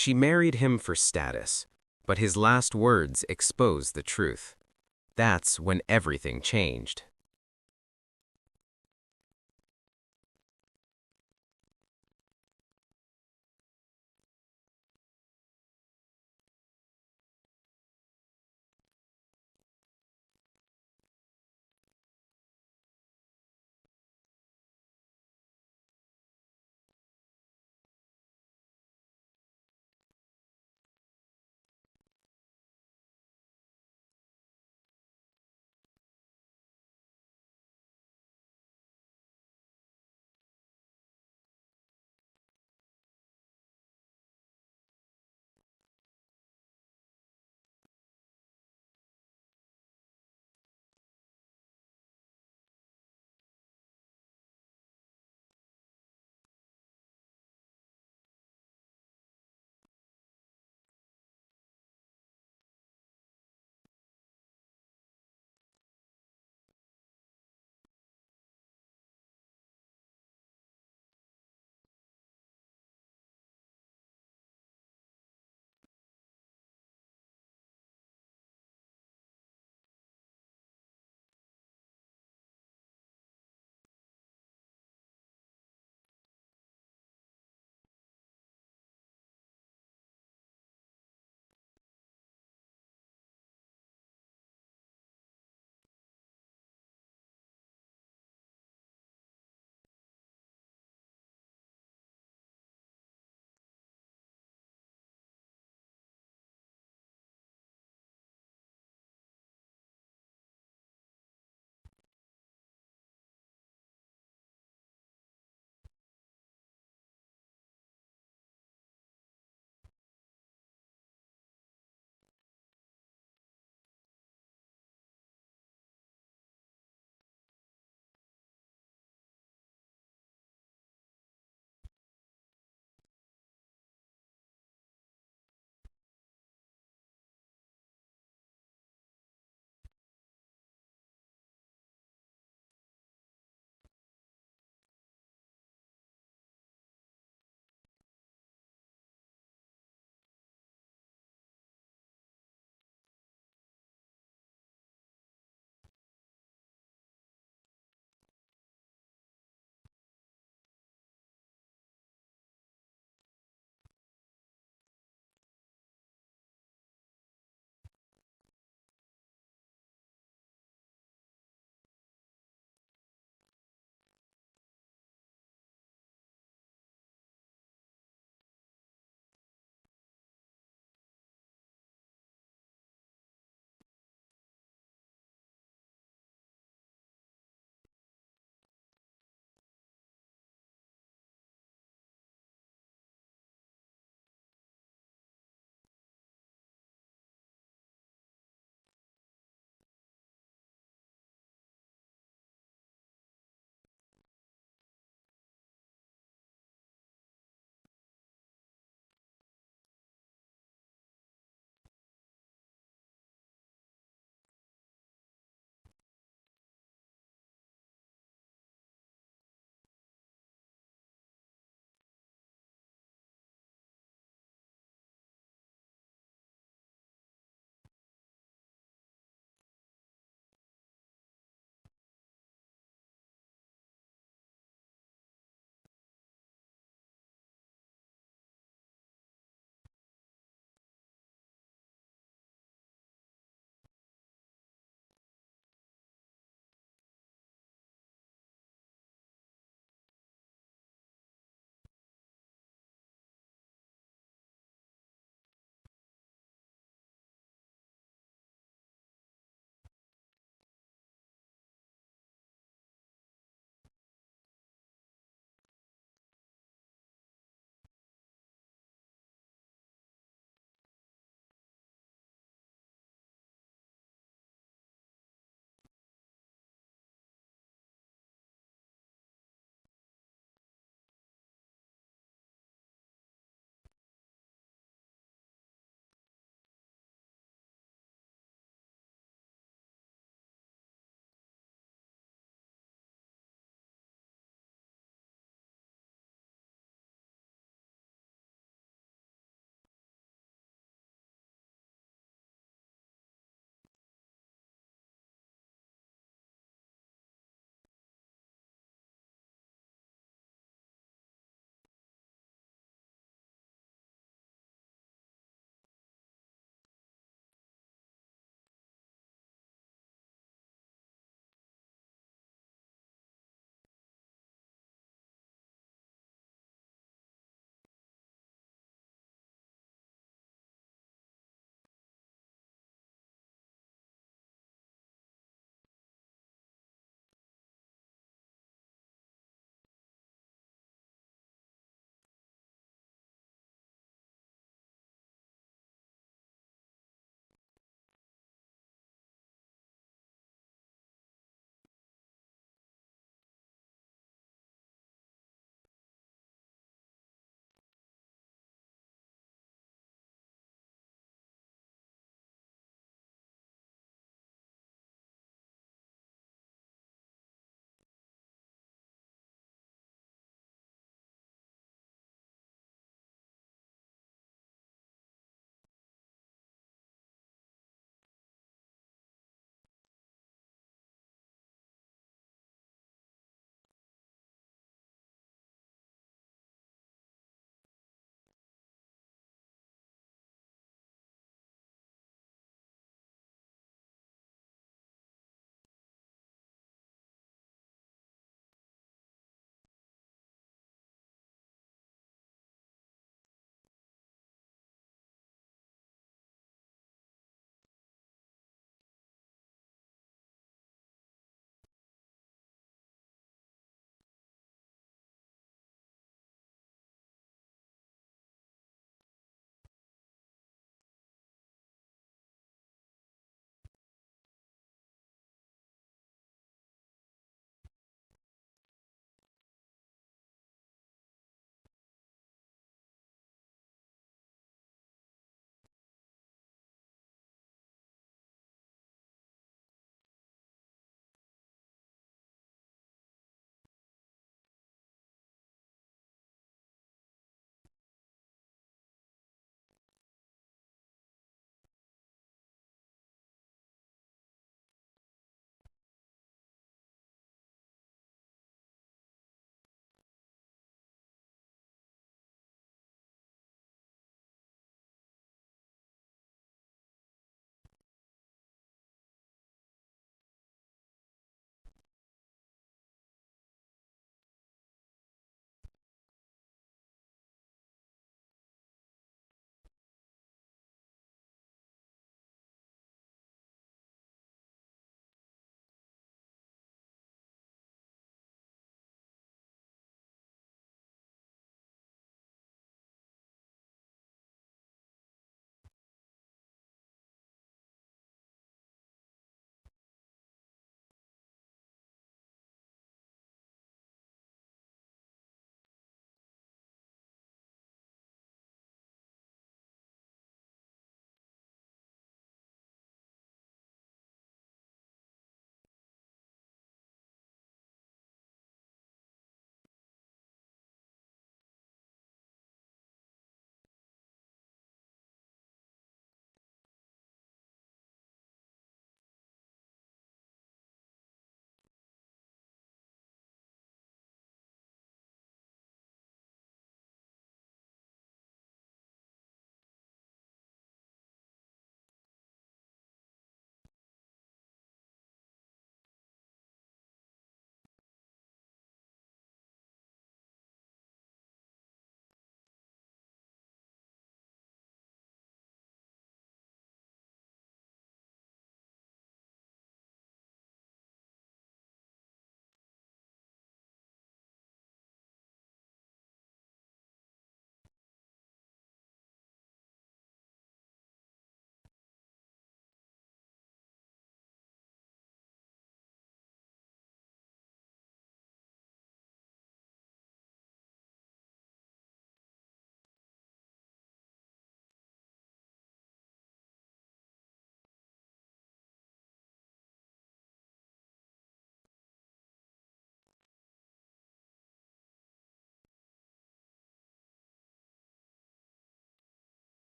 She married him for status, but his last words exposed the truth. That's when everything changed.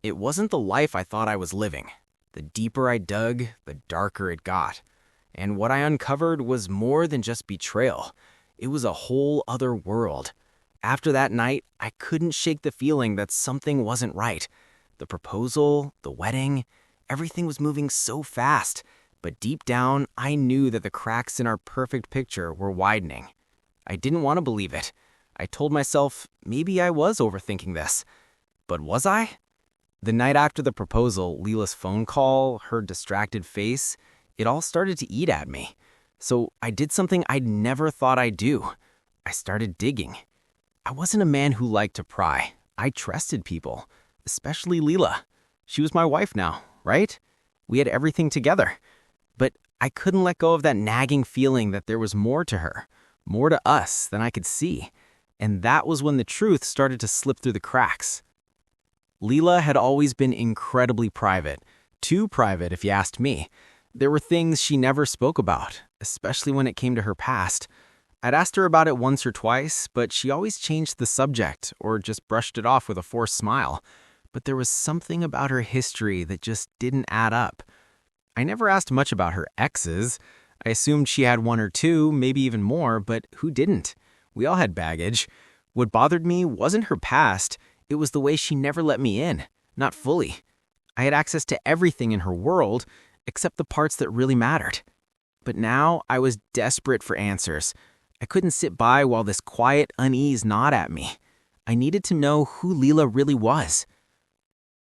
It wasn't the life I thought I was living. The deeper I dug, the darker it got. And what I uncovered was more than just betrayal. It was a whole other world. After that night, I couldn't shake the feeling that something wasn't right. The proposal, the wedding, everything was moving so fast. But deep down, I knew that the cracks in our perfect picture were widening. I didn't want to believe it. I told myself maybe I was overthinking this. But was I? The night after the proposal, Lila's phone call, her distracted face, it all started to eat at me. So I did something I'd never thought I'd do. I started digging. I wasn't a man who liked to pry. I trusted people, especially Lila. She was my wife now, right? We had everything together. But I couldn't let go of that nagging feeling that there was more to her, more to us than I could see. And that was when the truth started to slip through the cracks. Lila had always been incredibly private. Too private, if you asked me. There were things she never spoke about, especially when it came to her past. I'd asked her about it once or twice, but she always changed the subject or just brushed it off with a forced smile. But there was something about her history that just didn't add up. I never asked much about her exes. I assumed she had one or two, maybe even more, but who didn't? We all had baggage. What bothered me wasn't her past. It was the way she never let me in, not fully. I had access to everything in her world, except the parts that really mattered. But now I was desperate for answers. I couldn't sit by while this quiet unease gnawed at me. I needed to know who Lila really was.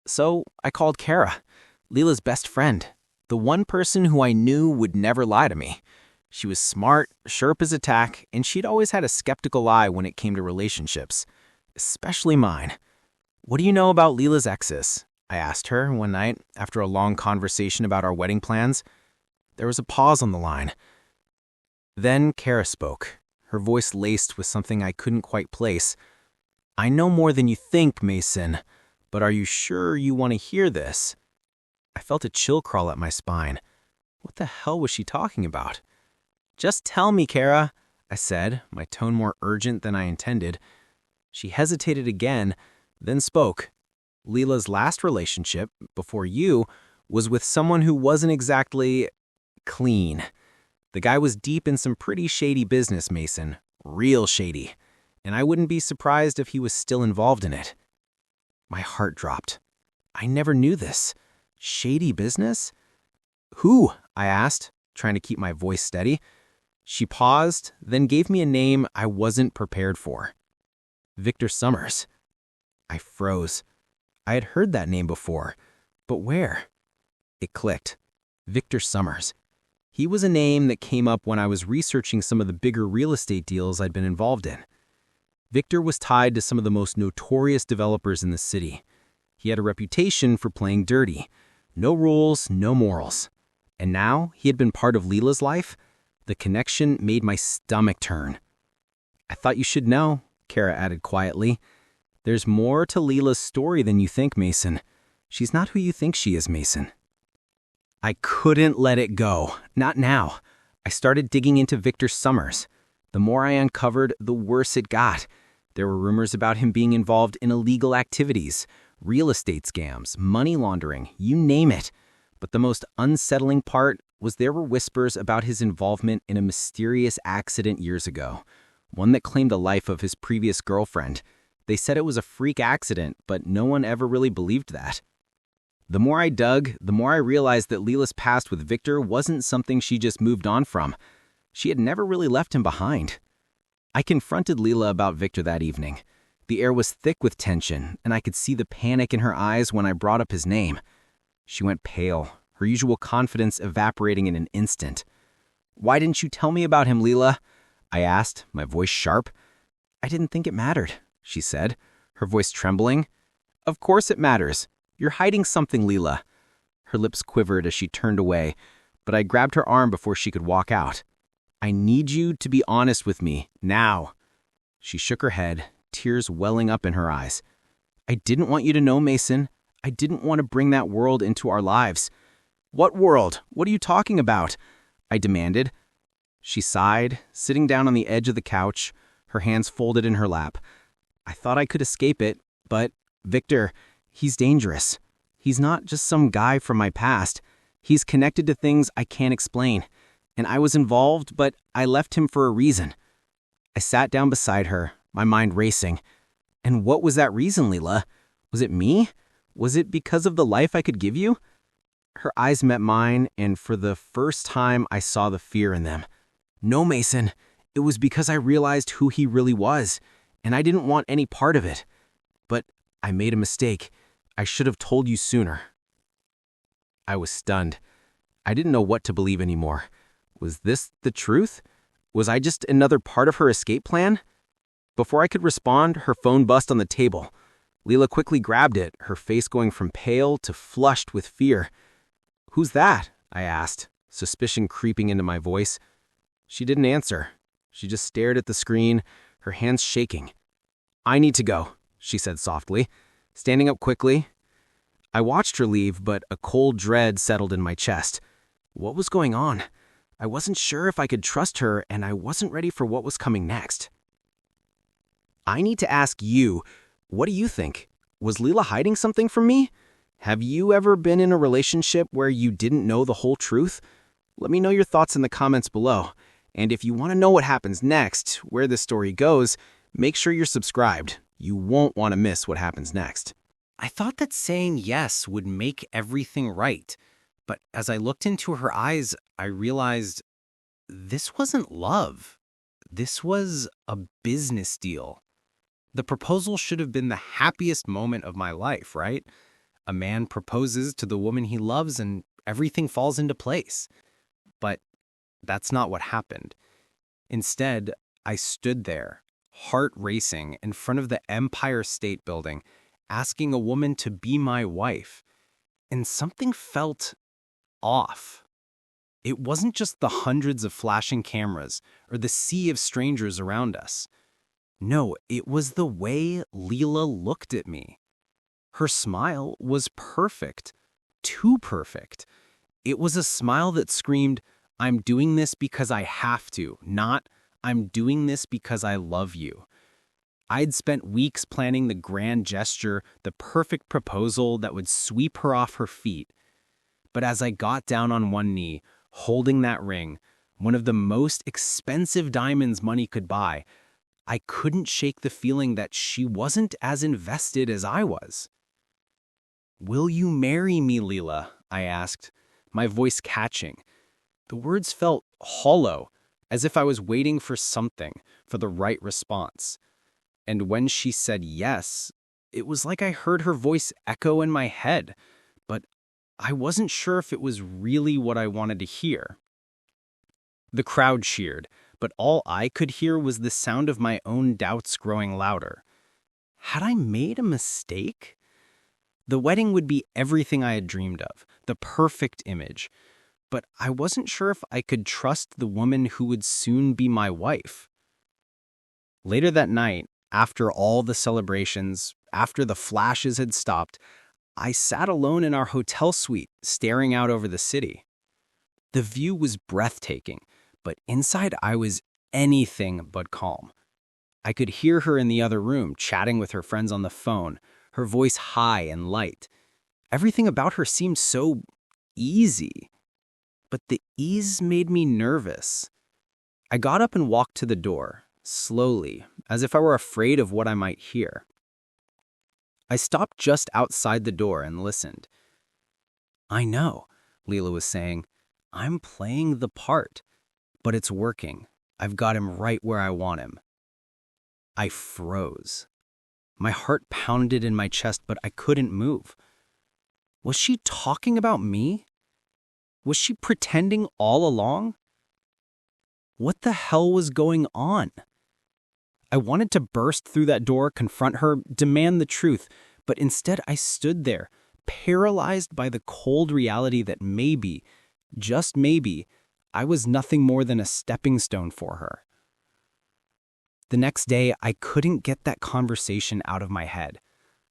So I called Kara, Lila's best friend, the one person who I knew would never lie to me. She was smart, sharp as a tack, and she'd always had a skeptical eye when it came to relationships. Especially mine. "What do you know about Lila's exes?" I asked her one night after a long conversation about our wedding plans. There was a pause on the line. Then Kara spoke, her voice laced with something I couldn't quite place. "I know more than you think, Mason, but are you sure you want to hear this?" I felt a chill crawl up my spine. What the hell was she talking about? "Just tell me, Kara," I said, my tone more urgent than I intended. She hesitated again, then spoke. "Lila's last relationship, before you, was with someone who wasn't exactly clean. The guy was deep in some pretty shady business, Mason. Real shady. And I wouldn't be surprised if he was still involved in it." My heart dropped. I never knew this. Shady business? "Who?" I asked, trying to keep my voice steady. She paused, then gave me a name I wasn't prepared for. Victor Summers. I froze. I had heard that name before, but where? It clicked. Victor Summers. He was a name that came up when I was researching some of the bigger real estate deals I'd been involved in. Victor was tied to some of the most notorious developers in the city. He had a reputation for playing dirty. No rules, no morals. And now he had been part of Lila's life. The connection made my stomach turn. "I thought you should know," Kara added quietly. "There's more to Lila's story than you think, Mason. She's not who you think she is, Mason." I couldn't let it go. Not now. I started digging into Victor Summers. The more I uncovered, the worse it got. There were rumors about him being involved in illegal activities, real estate scams, money laundering, you name it. But the most unsettling part was there were whispers about his involvement in a mysterious accident years ago, one that claimed the life of his previous girlfriend. They said it was a freak accident, but no one ever really believed that. The more I dug, the more I realized that Lila's past with Victor wasn't something she just moved on from. She had never really left him behind. I confronted Lila about Victor that evening. The air was thick with tension, and I could see the panic in her eyes when I brought up his name. She went pale, her usual confidence evaporating in an instant. "Why didn't you tell me about him, Lila?" I asked, my voice sharp. "I didn't think it mattered," she said, her voice trembling. "Of course it matters. You're hiding something, Lila." Her lips quivered as she turned away, but I grabbed her arm before she could walk out. "I need you to be honest with me, now." She shook her head, tears welling up in her eyes. "I didn't want you to know, Mason. I didn't want to bring that world into our lives." "What world? What are you talking about?" I demanded. She sighed, sitting down on the edge of the couch, her hands folded in her lap. "I thought I could escape it, but, Victor, He's dangerous. He's not just some guy from my past. He's connected to things I can't explain. And I was involved, but I left him for a reason. I sat down beside her, my mind racing. And what was that reason, Lila? Was it me? Was it because of the life I could give you? Her eyes met mine, and for the first time, I saw the fear in them. No, Mason. It was because I realized who he really was, and I didn't want any part of it. But I made a mistake. I should have told you sooner. I was stunned. I didn't know what to believe anymore. Was this the truth? Was I just another part of her escape plan? Before I could respond, her phone buzzed on the table. Lila quickly grabbed it, her face going from pale to flushed with fear. "Who's that?" I asked, suspicion creeping into my voice. She didn't answer. She just stared at the screen, her hands shaking. "I need to go," she said softly, standing up quickly. I watched her leave, but a cold dread settled in my chest. What was going on? I wasn't sure if I could trust her, and I wasn't ready for what was coming next. I need to ask you, what do you think? Was Lila hiding something from me? Have you ever been in a relationship where you didn't know the whole truth? Let me know your thoughts in the comments below. And if you want to know what happens next, where this story goes, make sure you're subscribed. You won't want to miss what happens next. I thought that saying yes would make everything right. But as I looked into her eyes, I realized this wasn't love. This was a business deal. The proposal should have been the happiest moment of my life, right? A man proposes to the woman he loves and everything falls into place. But that's not what happened. Instead, I stood there, heart racing, in front of the Empire State Building, asking a woman to be my wife. And something felt off. It wasn't just the hundreds of flashing cameras or the sea of strangers around us. No, it was the way Lila looked at me. Her smile was perfect, too perfect. It was a smile that screamed, "I'm doing this because I have to," not, "I'm doing this because I love you." I'd spent weeks planning the grand gesture, the perfect proposal that would sweep her off her feet. But as I got down on one knee, holding that ring, one of the most expensive diamonds money could buy, I couldn't shake the feeling that she wasn't as invested as I was. "Will you marry me, Lila?" I asked, my voice catching. The words felt hollow, as if I was waiting for something, for the right response. And when she said yes, it was like I heard her voice echo in my head, but I wasn't sure if it was really what I wanted to hear. The crowd cheered, but all I could hear was the sound of my own doubts growing louder. Had I made a mistake? The wedding would be everything I had dreamed of, the perfect image. But I wasn't sure if I could trust the woman who would soon be my wife. Later that night, after all the celebrations, after the flashes had stopped, I sat alone in our hotel suite, staring out over the city. The view was breathtaking, but inside I was anything but calm. I could hear her in the other room, chatting with her friends on the phone, her voice high and light. Everything about her seemed so easy. But the ease made me nervous. I got up and walked to the door, slowly, as if I were afraid of what I might hear. I stopped just outside the door and listened. "I know," Lila was saying. "I'm playing the part, but it's working. I've got him right where I want him." I froze. My heart pounded in my chest, but I couldn't move. Was she talking about me? Was she pretending all along? What the hell was going on? I wanted to burst through that door, confront her, demand the truth, but instead I stood there, paralyzed by the cold reality that maybe, just maybe, I was nothing more than a stepping stone for her. The next day, I couldn't get that conversation out of my head.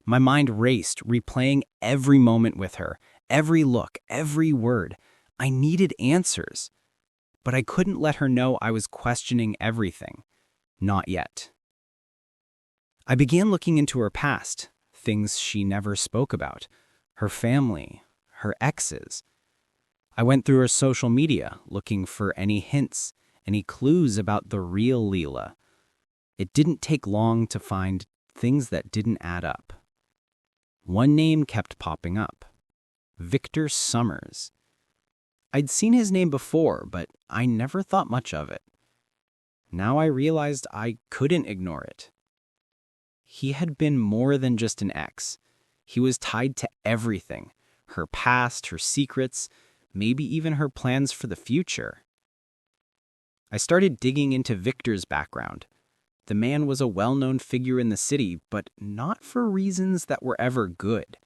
My mind raced, replaying every moment with her, every look, every word. I needed answers. But I couldn't let her know I was questioning everything. Not yet. I began looking into her past, things she never spoke about, her family, her exes. I went through her social media looking for any hints, any clues about the real Lila. It didn't take long to find things that didn't add up. One name kept popping up: Victor Summers. I'd seen his name before, but I never thought much of it. Now I realized I couldn't ignore it. He had been more than just an ex. He was tied to everything: her past, her secrets, maybe even her plans for the future. I started digging into Victor's background. The man was a well-known figure in the city, but not for reasons that were ever good.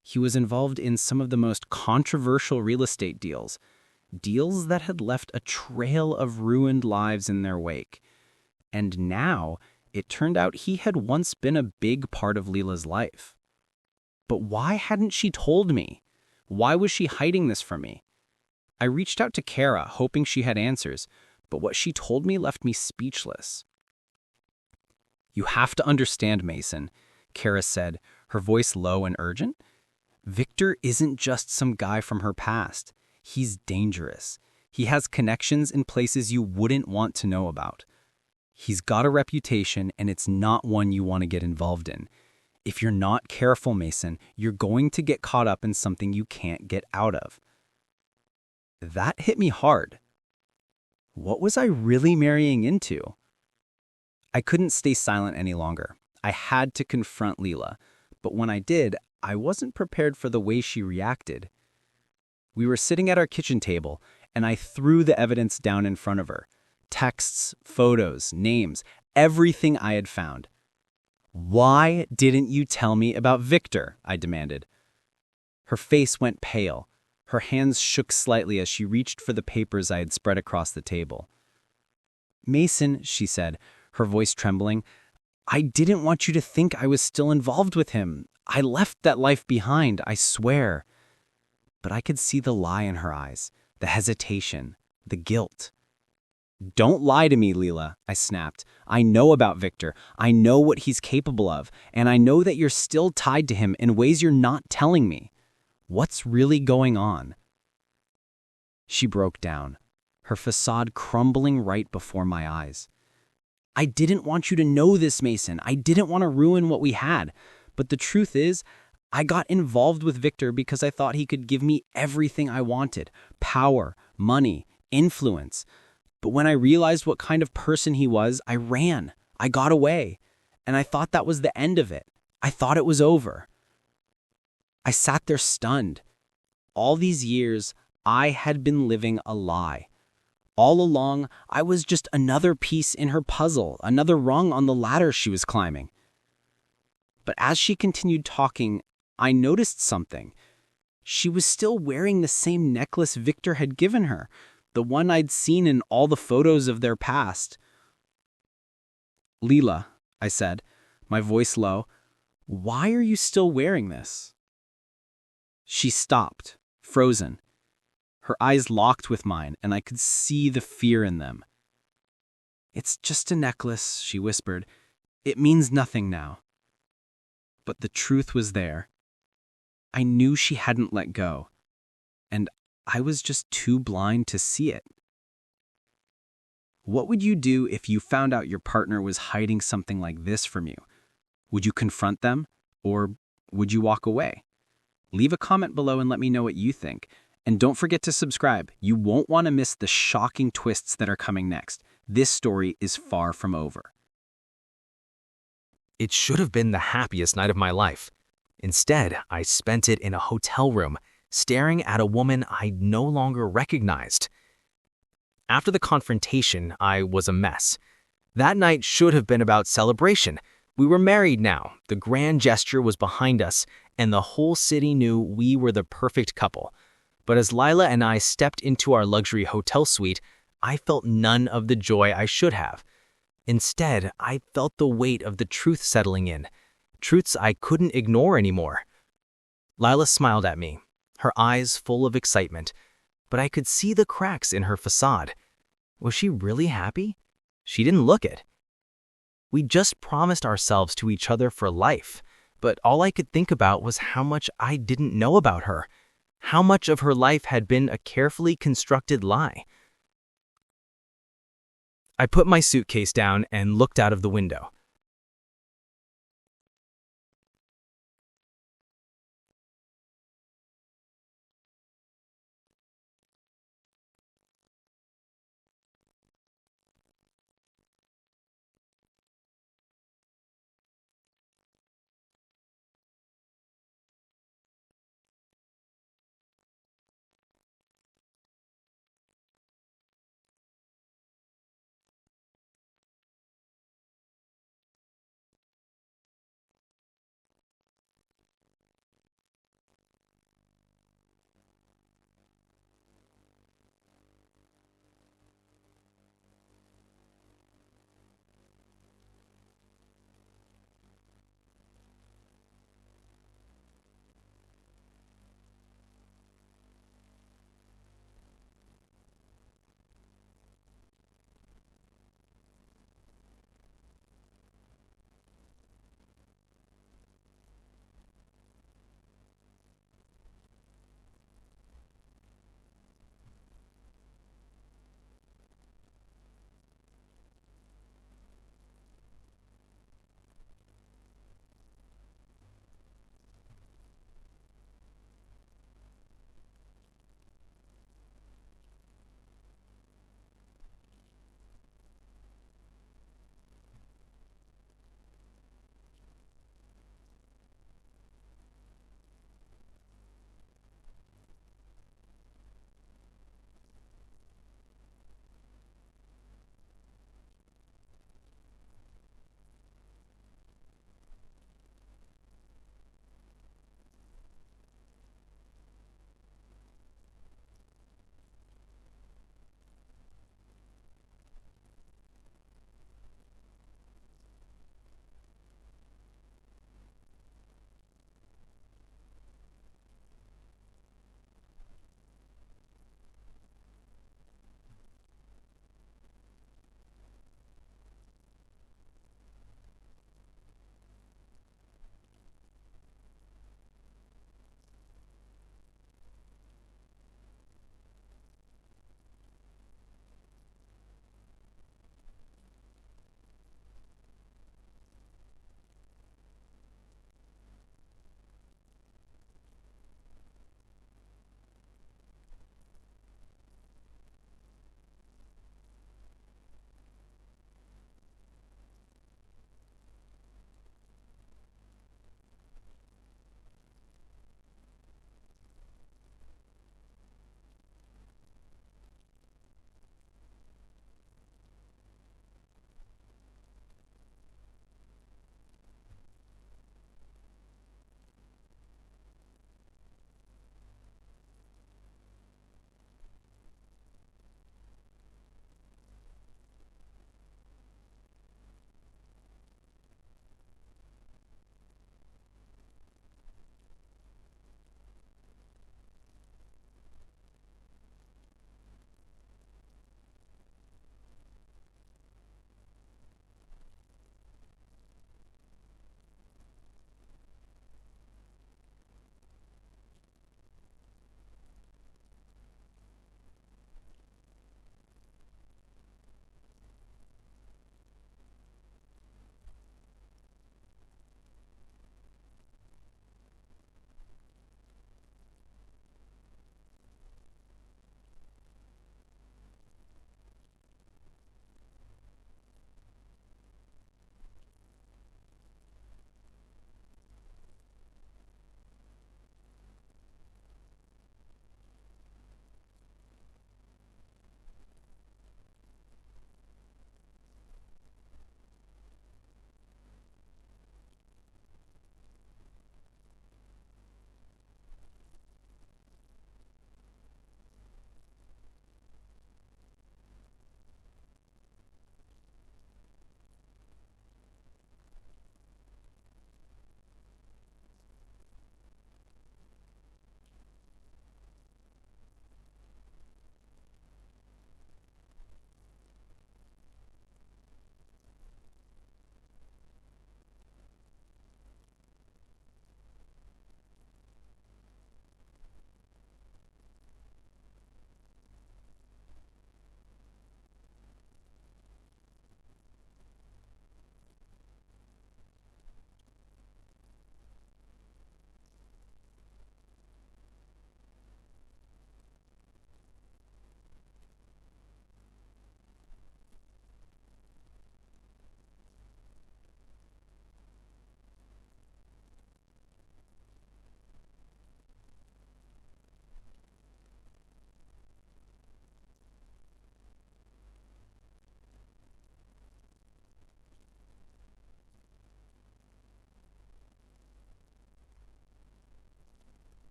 He was involved in some of the most controversial real estate deals that had left a trail of ruined lives in their wake. And now, it turned out he had once been a big part of Lila's life. But why hadn't she told me? Why was she hiding this from me? I reached out to Kara, hoping she had answers, but what she told me left me speechless. "You have to understand, Mason," Kara said, her voice low and urgent. "Victor isn't just some guy from her past. He's dangerous. He has connections in places you wouldn't want to know about. He's got a reputation, and it's not one you want to get involved in. If you're not careful, Mason, you're going to get caught up in something you can't get out of." That hit me hard. What was I really marrying into? I couldn't stay silent any longer. I had to confront Lila, but when I did, I wasn't prepared for the way she reacted. We were sitting at our kitchen table, and I threw the evidence down in front of her. Texts, photos, names, everything I had found. "Why didn't you tell me about Victor?" I demanded. Her face went pale. Her hands shook slightly as she reached for the papers I had spread across the table. "Mason," she said, her voice trembling, "I didn't want you to think I was still involved with him. I left that life behind, I swear." But I could see the lie in her eyes, the hesitation, the guilt. "Don't lie to me, Lila," I snapped. "I know about Victor. I know what he's capable of, and I know that you're still tied to him in ways you're not telling me. What's really going on?" She broke down, her facade crumbling right before my eyes. "I didn't want you to know this, Mason. I didn't want to ruin what we had. But the truth is, I got involved with Victor because I thought he could give me everything I wanted: power, money, influence. But when I realized what kind of person he was, I ran. I got away. And I thought that was the end of it. I thought it was over." I sat there stunned. All these years, I had been living a lie. All along, I was just another piece in her puzzle, another rung on the ladder she was climbing. But as she continued talking, I noticed something. She was still wearing the same necklace Victor had given her, the one I'd seen in all the photos of their past. "Lila," I said, my voice low, "why are you still wearing this?" She stopped, frozen. Her eyes locked with mine, and I could see the fear in them. "It's just a necklace," she whispered. "It means nothing now." But the truth was there. I knew she hadn't let go, and I was just too blind to see it. What would you do if you found out your partner was hiding something like this from you? Would you confront them, or would you walk away? Leave a comment below and let me know what you think. And don't forget to subscribe. You won't want to miss the shocking twists that are coming next. This story is far from over. It should have been the happiest night of my life. Instead, I spent it in a hotel room, staring at a woman I no longer recognized. After the confrontation, I was a mess. That night should have been about celebration. We were married now, the grand gesture was behind us, and the whole city knew we were the perfect couple. But as Lila and I stepped into our luxury hotel suite, I felt none of the joy I should have. Instead, I felt the weight of the truth settling in, truths I couldn't ignore anymore. Lila smiled at me, her eyes full of excitement, but I could see the cracks in her facade. Was she really happy? She didn't look it. We just promised ourselves to each other for life, but all I could think about was how much I didn't know about her, how much of her life had been a carefully constructed lie. I put my suitcase down and looked out of the window.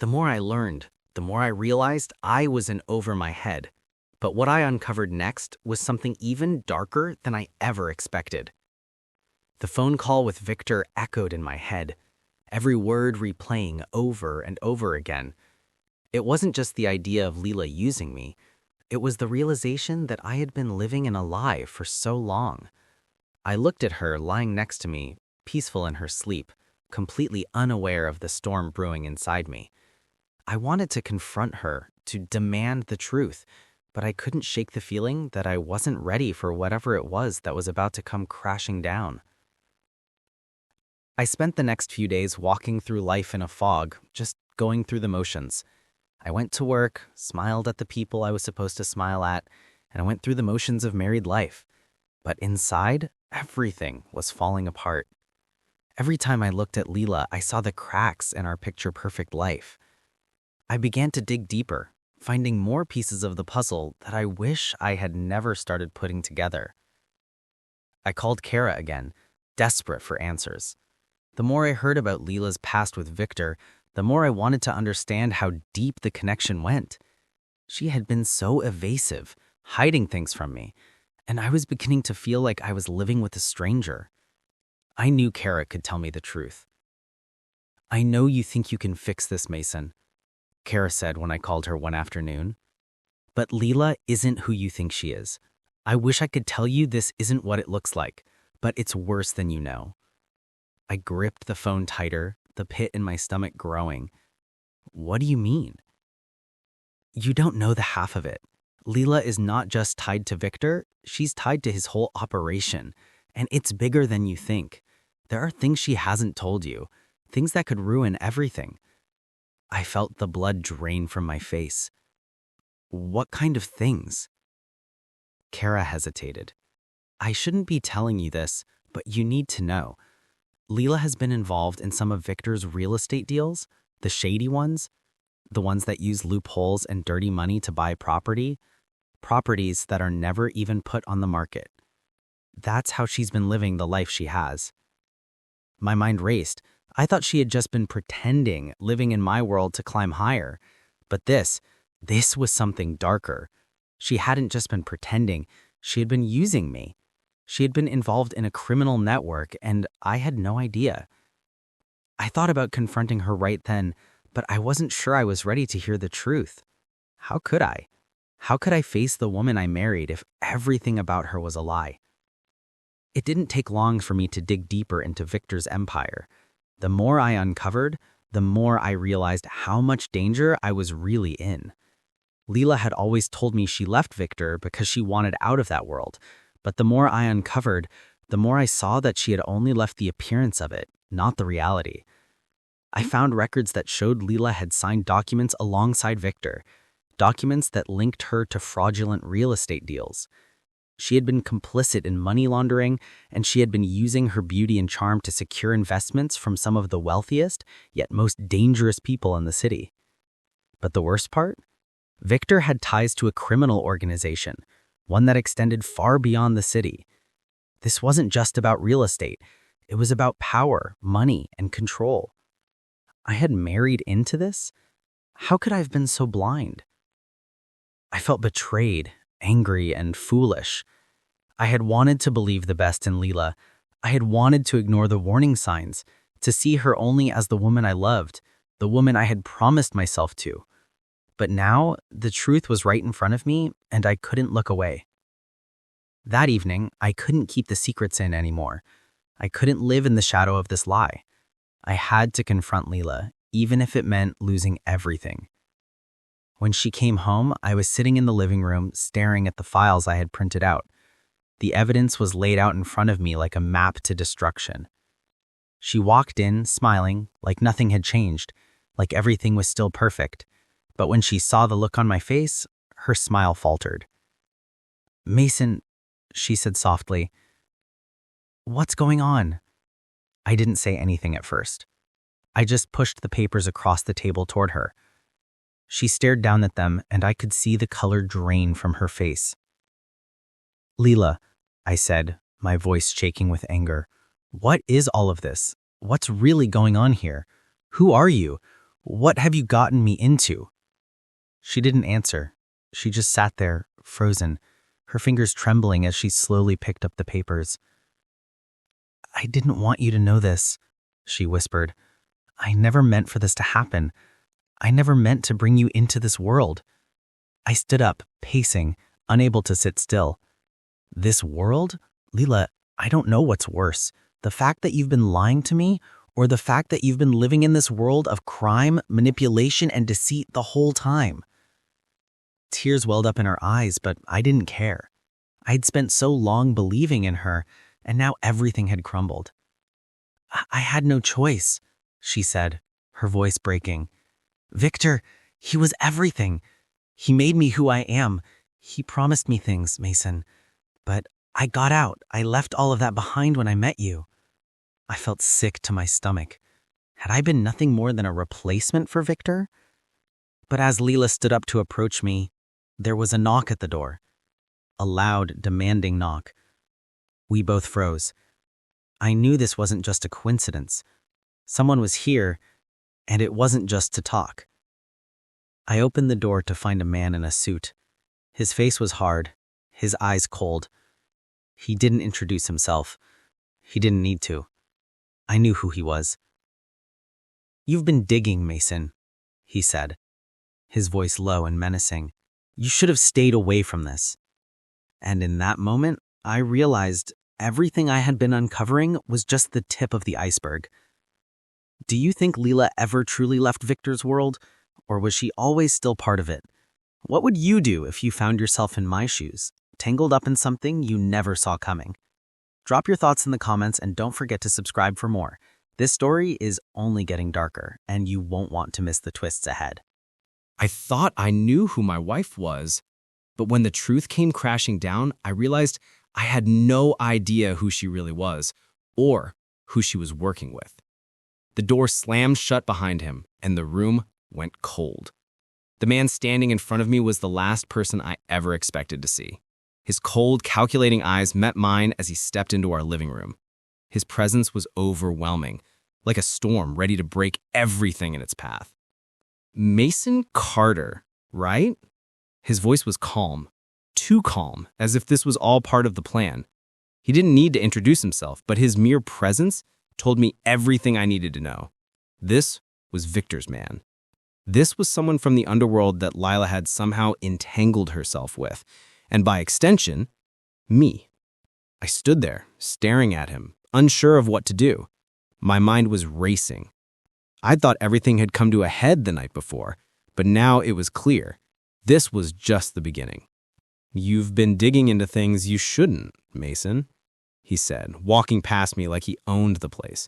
The more I learned, the more I realized I was in over my head. But what I uncovered next was something even darker than I ever expected. The phone call with Victor echoed in my head, every word replaying over and over again. It wasn't just the idea of Lila using me. It was the realization that I had been living in a lie for so long. I looked at her lying next to me, peaceful in her sleep, completely unaware of the storm brewing inside me. I wanted to confront her, to demand the truth, but I couldn't shake the feeling that I wasn't ready for whatever it was that was about to come crashing down. I spent the next few days walking through life in a fog, just going through the motions. I went to work, smiled at the people I was supposed to smile at, and I went through the motions of married life. But inside, everything was falling apart. Every time I looked at Lila, I saw the cracks in our picture-perfect life. I began to dig deeper, finding more pieces of the puzzle that I wish I had never started putting together. I called Kara again, desperate for answers. The more I heard about Lila's past with Victor, the more I wanted to understand how deep the connection went. She had been so evasive, hiding things from me, and I was beginning to feel like I was living with a stranger. I knew Kara could tell me the truth. "I know you think you can fix this, Mason," Kara said when I called her one afternoon. "But Lila isn't who you think she is. I wish I could tell you this isn't what it looks like, but it's worse than you know." I gripped the phone tighter, the pit in my stomach growing. "What do you mean?" "You don't know the half of it. Lila is not just tied to Victor, she's tied to his whole operation, and it's bigger than you think. There are things she hasn't told you, things that could ruin everything." I felt the blood drain from my face. "What kind of things?" Kara hesitated. "I shouldn't be telling you this, but you need to know. Lila has been involved in some of Victor's real estate deals, the shady ones, the ones that use loopholes and dirty money to buy properties that are never even put on the market. That's how she's been living the life she has." My mind raced. I thought she had just been pretending, living in my world to climb higher. But this was something darker. She hadn't just been pretending, she had been using me. She had been involved in a criminal network, and I had no idea. I thought about confronting her right then, but I wasn't sure I was ready to hear the truth. How could I? How could I face the woman I married if everything about her was a lie? It didn't take long for me to dig deeper into Victor's empire. The more I uncovered, the more I realized how much danger I was really in. Lila had always told me she left Victor because she wanted out of that world, but the more I uncovered, the more I saw that she had only left the appearance of it, not the reality. I found records that showed Lila had signed documents alongside Victor, documents that linked her to fraudulent real estate deals. She had been complicit in money laundering, and she had been using her beauty and charm to secure investments from some of the wealthiest, yet most dangerous people in the city. But the worst part? Victor had ties to a criminal organization, one that extended far beyond the city. This wasn't just about real estate. It was about power, money, and control. I had married into this? How could I have been so blind? I felt betrayed, angry, and foolish. I had wanted to believe the best in Lila. I had wanted to ignore the warning signs, to see her only as the woman I loved, the woman I had promised myself to. But now, the truth was right in front of me, and I couldn't look away. That evening, I couldn't keep the secrets in anymore. I couldn't live in the shadow of this lie. I had to confront Lila, even if it meant losing everything. When she came home, I was sitting in the living room, staring at the files I had printed out. The evidence was laid out in front of me like a map to destruction. She walked in, smiling, like nothing had changed, like everything was still perfect. But when she saw the look on my face, her smile faltered. "Mason," she said softly, "what's going on?" I didn't say anything at first. I just pushed the papers across the table toward her. She stared down at them, and I could see the color drain from her face. "Lila," I said, my voice shaking with anger, "what is all of this? What's really going on here? Who are you? What have you gotten me into?" She didn't answer. She just sat there, frozen, her fingers trembling as she slowly picked up the papers. "I didn't want you to know this," she whispered. "I never meant for this to happen. I never meant to bring you into this world." I stood up, pacing, unable to sit still. "This world? Lila, I don't know what's worse. The fact that you've been lying to me, or the fact that you've been living in this world of crime, manipulation, and deceit the whole time." Tears welled up in her eyes, but I didn't care. I'd spent so long believing in her, and now everything had crumbled. I had no choice," she said, her voice breaking. "Victor, he was everything. He made me who I am. He promised me things, Mason. But I got out. I left all of that behind when I met you." I felt sick to my stomach. Had I been nothing more than a replacement for Victor? But as Lila stood up to approach me, there was a knock at the door. A loud, demanding knock. We both froze. I knew this wasn't just a coincidence. Someone was here, and it wasn't just to talk. I opened the door to find a man in a suit. His face was hard, his eyes cold. He didn't introduce himself. He didn't need to. I knew who he was. "You've been digging, Mason," he said, his voice low and menacing. "You should have stayed away from this." And in that moment, I realized everything I had been uncovering was just the tip of the iceberg. Do you think Lila ever truly left Victor's world, or was she always still part of it? What would you do if you found yourself in my shoes, tangled up in something you never saw coming? Drop your thoughts in the comments and don't forget to subscribe for more. This story is only getting darker, and you won't want to miss the twists ahead. I thought I knew who my wife was, but when the truth came crashing down, I realized I had no idea who she really was or who she was working with. The door slammed shut behind him, and the room went cold. The man standing in front of me was the last person I ever expected to see. His cold, calculating eyes met mine as he stepped into our living room. His presence was overwhelming, like a storm ready to break everything in its path. "Mason Carter, right?" His voice was calm, too calm, as if this was all part of the plan. He didn't need to introduce himself, but his mere presence told me everything I needed to know. This was Victor's man. This was someone from the underworld that Lila had somehow entangled herself with, and by extension, me. I stood there, staring at him, unsure of what to do. My mind was racing. I'd thought everything had come to a head the night before, but now it was clear. This was just the beginning. "You've been digging into things you shouldn't, Mason," he said, walking past me like he owned the place.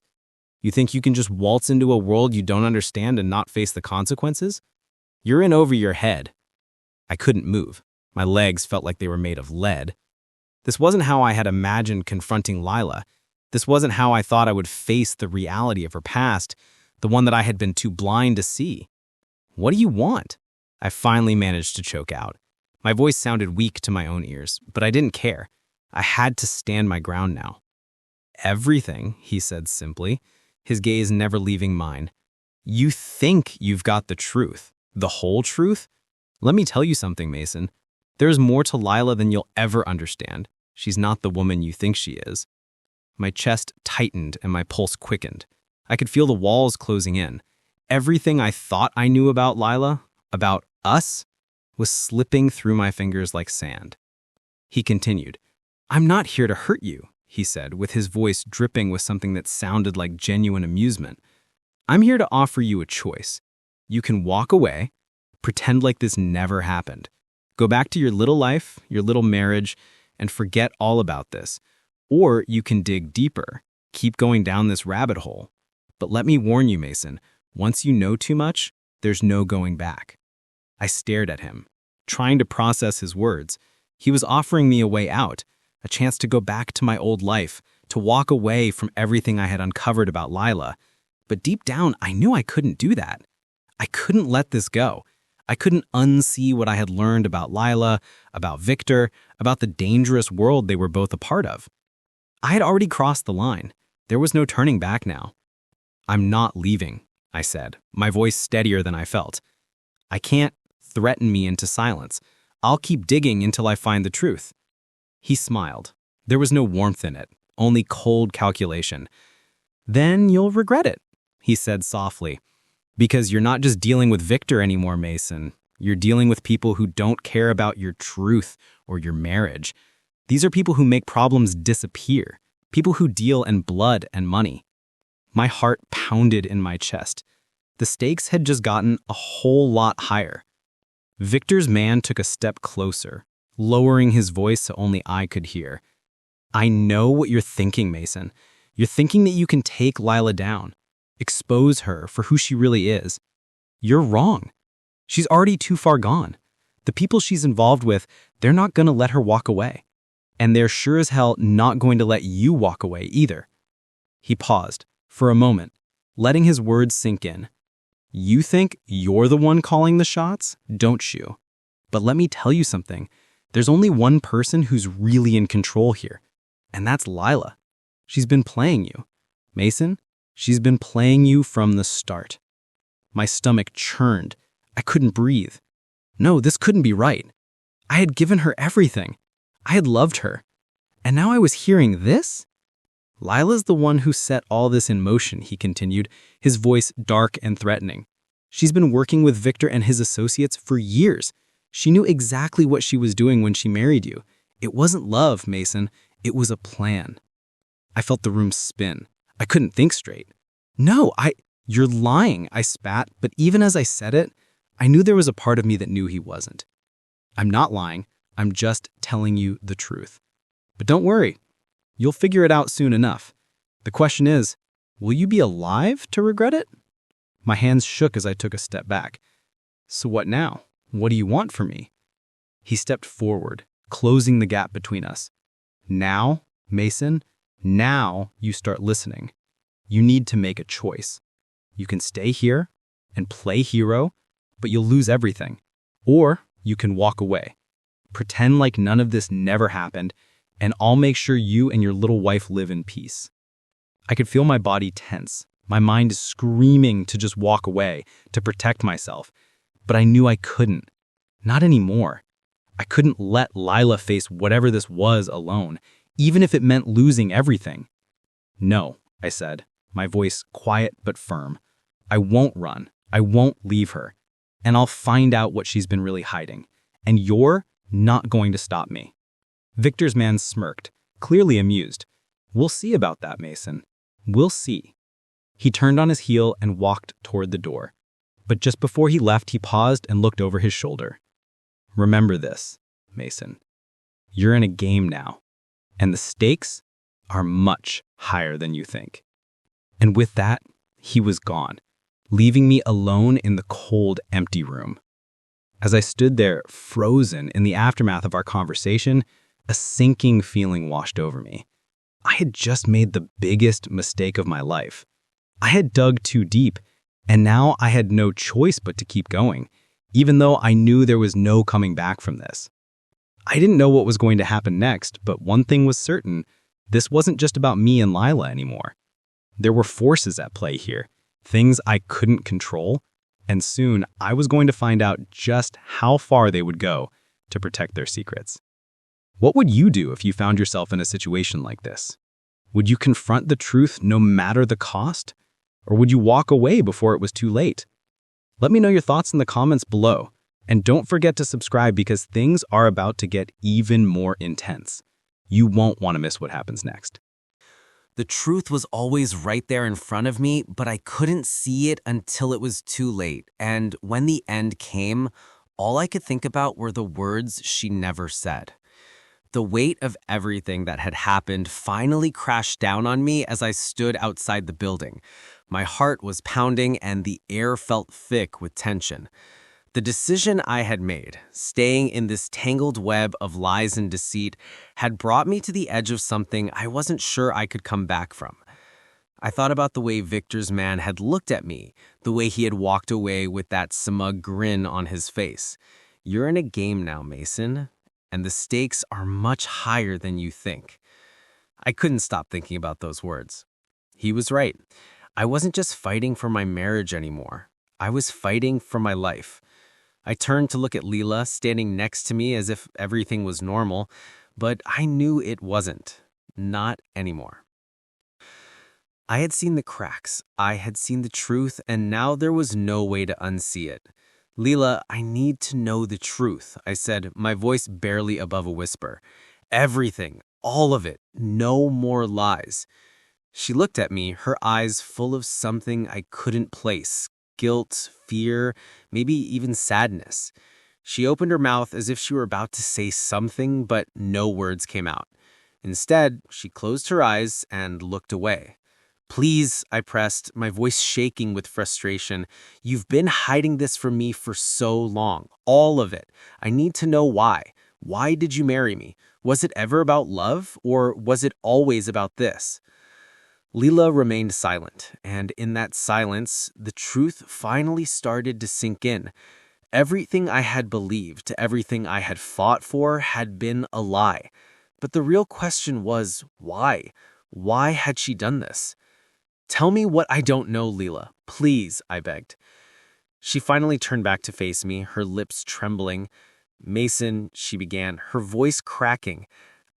"You think you can just waltz into a world you don't understand and not face the consequences? You're in over your head." I couldn't move. My legs felt like they were made of lead. This wasn't how I had imagined confronting Lila. This wasn't how I thought I would face the reality of her past, the one that I had been too blind to see. "What do you want?" I finally managed to choke out. My voice sounded weak to my own ears, but I didn't care. I had to stand my ground now. "Everything," he said simply, his gaze never leaving mine. "You think you've got the truth, the whole truth? Let me tell you something, Mason. There's more to Lila than you'll ever understand. She's not the woman you think she is." My chest tightened and my pulse quickened. I could feel the walls closing in. Everything I thought I knew about Lila, about us, was slipping through my fingers like sand. He continued, "I'm not here to hurt you," he said, with his voice dripping with something that sounded like genuine amusement. "I'm here to offer you a choice. You can walk away, pretend like this never happened. Go back to your little life, your little marriage, and forget all about this. Or you can dig deeper, keep going down this rabbit hole. But let me warn you, Mason, once you know too much, there's no going back." I stared at him, trying to process his words. He was offering me a way out, a chance to go back to my old life, to walk away from everything I had uncovered about Lila. But deep down, I knew I couldn't do that. I couldn't let this go. I couldn't unsee what I had learned about Lila, about Victor, about the dangerous world they were both a part of. I had already crossed the line. There was no turning back now. "I'm not leaving," I said, my voice steadier than I felt. I can't threaten me into silence. I'll keep digging until I find the truth. He smiled. There was no warmth in it, only cold calculation. Then you'll regret it, he said softly. Because you're not just dealing with Victor anymore, Mason. You're dealing with people who don't care about your truth or your marriage. These are people who make problems disappear, people who deal in blood and money. My heart pounded in my chest. The stakes had just gotten a whole lot higher. Victor's man took a step closer, lowering his voice so only I could hear. I know what you're thinking, Mason. You're thinking that you can take Lila down, expose her for who she really is. You're wrong. She's already too far gone. The people she's involved with, they're not going to let her walk away. And they're sure as hell not going to let you walk away either. He paused, for a moment, letting his words sink in. You think you're the one calling the shots, don't you? But let me tell you something. There's only one person who's really in control here, and that's Lila. She's been playing you. Mason, she's been playing you from the start. My stomach churned. I couldn't breathe. No, this couldn't be right. I had given her everything. I had loved her. And now I was hearing this? Lila's the one who set all this in motion, he continued, his voice dark and threatening. She's been working with Victor and his associates for years. She knew exactly what she was doing when she married you. It wasn't love, Mason. It was a plan. I felt the room spin. I couldn't think straight. No, you're lying, I spat, but even as I said it, I knew there was a part of me that knew he wasn't. I'm not lying. I'm just telling you the truth. But don't worry. You'll figure it out soon enough. The question is, will you be alive to regret it? My hands shook as I took a step back. So what now? What do you want from me? He stepped forward, closing the gap between us. Now, Mason, now you start listening. You need to make a choice. You can stay here and play hero, but you'll lose everything. Or you can walk away. Pretend like none of this never happened, and I'll make sure you and your little wife live in peace. I could feel my body tense, my mind screaming to just walk away, to protect myself. But I knew I couldn't. Not anymore. I couldn't let Lila face whatever this was alone, even if it meant losing everything. No, I said, my voice quiet but firm. I won't run. I won't leave her. And I'll find out what she's been really hiding. And you're not going to stop me. Victor's man smirked, clearly amused. We'll see about that, Mason. We'll see. He turned on his heel and walked toward the door. But just before he left, he paused and looked over his shoulder. Remember this, Mason. You're in a game now, and the stakes are much higher than you think. And with that, he was gone, leaving me alone in the cold, empty room. As I stood there, frozen in the aftermath of our conversation, a sinking feeling washed over me. I had just made the biggest mistake of my life. I had dug too deep, and now I had no choice but to keep going, even though I knew there was no coming back from this. I didn't know what was going to happen next, but one thing was certain. This wasn't just about me and Lila anymore. There were forces at play here, things I couldn't control, and soon I was going to find out just how far they would go to protect their secrets. What would you do if you found yourself in a situation like this? Would you confront the truth no matter the cost? Or would you walk away before it was too late? Let me know your thoughts in the comments below. And don't forget to subscribe because things are about to get even more intense. You won't want to miss what happens next. The truth was always right there in front of me, but I couldn't see it until it was too late. And when the end came, all I could think about were the words she never said. The weight of everything that had happened finally crashed down on me as I stood outside the building. My heart was pounding and the air felt thick with tension. The decision I had made, staying in this tangled web of lies and deceit, had brought me to the edge of something I wasn't sure I could come back from. I thought about the way Victor's man had looked at me, the way he had walked away with that smug grin on his face. You're in a game now, Mason, and the stakes are much higher than you think. I couldn't stop thinking about those words. He was right. I wasn't just fighting for my marriage anymore. I was fighting for my life. I turned to look at Lila standing next to me as if everything was normal, but I knew it wasn't. Not anymore. I had seen the cracks, I had seen the truth, and now there was no way to unsee it. Lila, I need to know the truth, I said, my voice barely above a whisper. Everything, all of it, no more lies. She looked at me, her eyes full of something I couldn't place. Guilt, fear, maybe even sadness. She opened her mouth as if she were about to say something, but no words came out. Instead, she closed her eyes and looked away. Please, I pressed, my voice shaking with frustration. You've been hiding this from me for so long. All of it. I need to know why. Why did you marry me? Was it ever about love, or was it always about this? Lila remained silent, and in that silence, the truth finally started to sink in. Everything I had believed, everything I had fought for had been a lie. But the real question was, why? Why had she done this? Tell me what I don't know, Lila. Please, I begged. She finally turned back to face me, her lips trembling. Mason, she began, her voice cracking.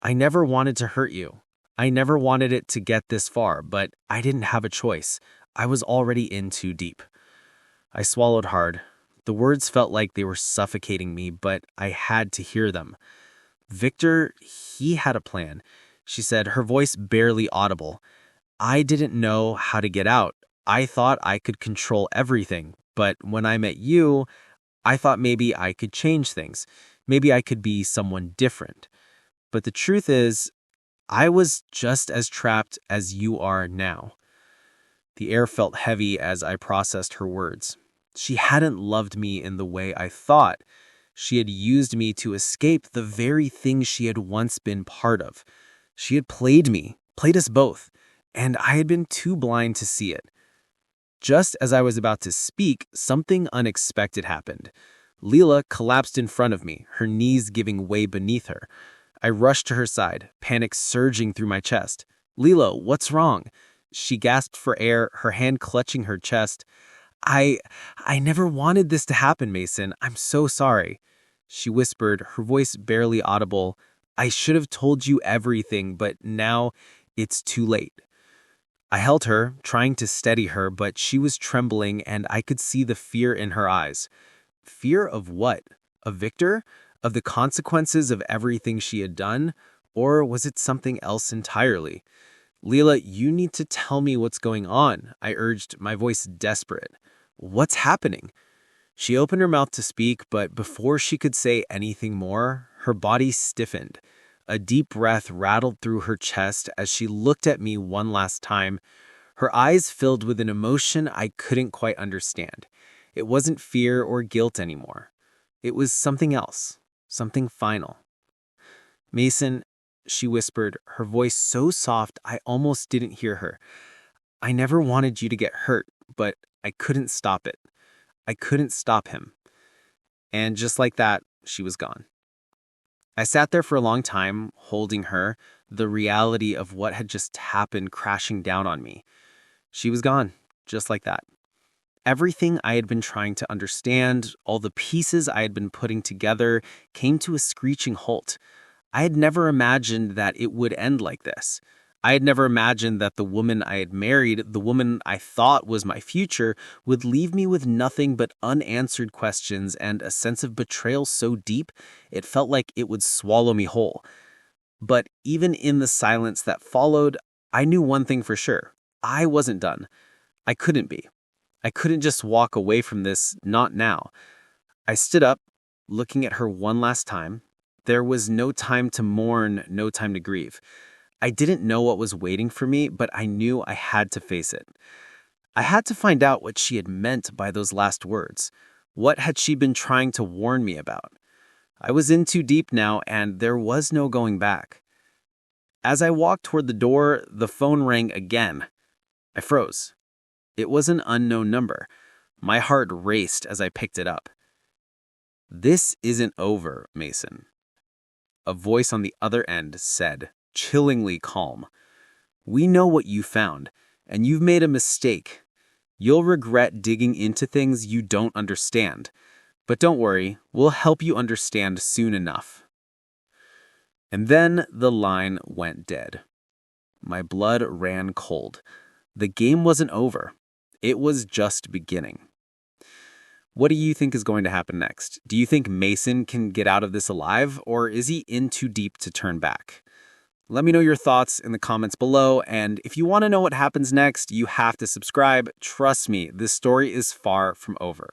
I never wanted to hurt you. I never wanted it to get this far, but I didn't have a choice. I was already in too deep. I swallowed hard. The words felt like they were suffocating me, but I had to hear them. Victor, he had a plan, she said, her voice barely audible. I didn't know how to get out. I thought I could control everything, but when I met you, I thought maybe I could change things. Maybe I could be someone different. But the truth is, I was just as trapped as you are now. The air felt heavy as I processed her words. She hadn't loved me in the way I thought. She had used me to escape the very thing she had once been part of. She had played me, played us both, and I had been too blind to see it. Just as I was about to speak, something unexpected happened. Lila collapsed in front of me, her knees giving way beneath her. I rushed to her side, panic surging through my chest. Lila, what's wrong? She gasped for air, her hand clutching her chest. I never wanted this to happen, Mason. I'm so sorry. She whispered, her voice barely audible. I should have told you everything, but now it's too late. I held her, trying to steady her, but she was trembling and I could see the fear in her eyes. Fear of what? Of Victor? Of the consequences of everything she had done? Or was it something else entirely? Lila, you need to tell me what's going on, I urged, my voice desperate. What's happening? She opened her mouth to speak, but before she could say anything more, her body stiffened. A deep breath rattled through her chest as she looked at me one last time. Her eyes filled with an emotion I couldn't quite understand. It wasn't fear or guilt anymore. It was something else, something final. Mason, she whispered, her voice so soft I almost didn't hear her. I never wanted you to get hurt, but I couldn't stop it. I couldn't stop him. And just like that, she was gone. I sat there for a long time, holding her, the reality of what had just happened crashing down on me. She was gone, just like that. Everything I had been trying to understand, all the pieces I had been putting together, came to a screeching halt. I had never imagined that it would end like this. I had never imagined that the woman I had married, the woman I thought was my future, would leave me with nothing but unanswered questions and a sense of betrayal so deep it felt like it would swallow me whole. But even in the silence that followed, I knew one thing for sure. I wasn't done. I couldn't be. I couldn't just walk away from this, not now. I stood up, looking at her one last time. There was no time to mourn, no time to grieve. I didn't know what was waiting for me, but I knew I had to face it. I had to find out what she had meant by those last words. What had she been trying to warn me about? I was in too deep now, and there was no going back. As I walked toward the door, the phone rang again. I froze. It was an unknown number. My heart raced as I picked it up. This isn't over, Mason. A voice on the other end said, chillingly calm. We know what you found. and you've made a mistake. You'll regret digging into things you don't understand. But don't worry, we'll help you understand soon enough. And then the line went dead. My blood ran cold. The game wasn't over. It was just beginning. What do you think is going to happen next? Do you think Mason can get out of this alive, or is he in too deep to turn back? Let me know your thoughts in the comments below, and if you want to know what happens next, you have to subscribe. Trust me, this story is far from over.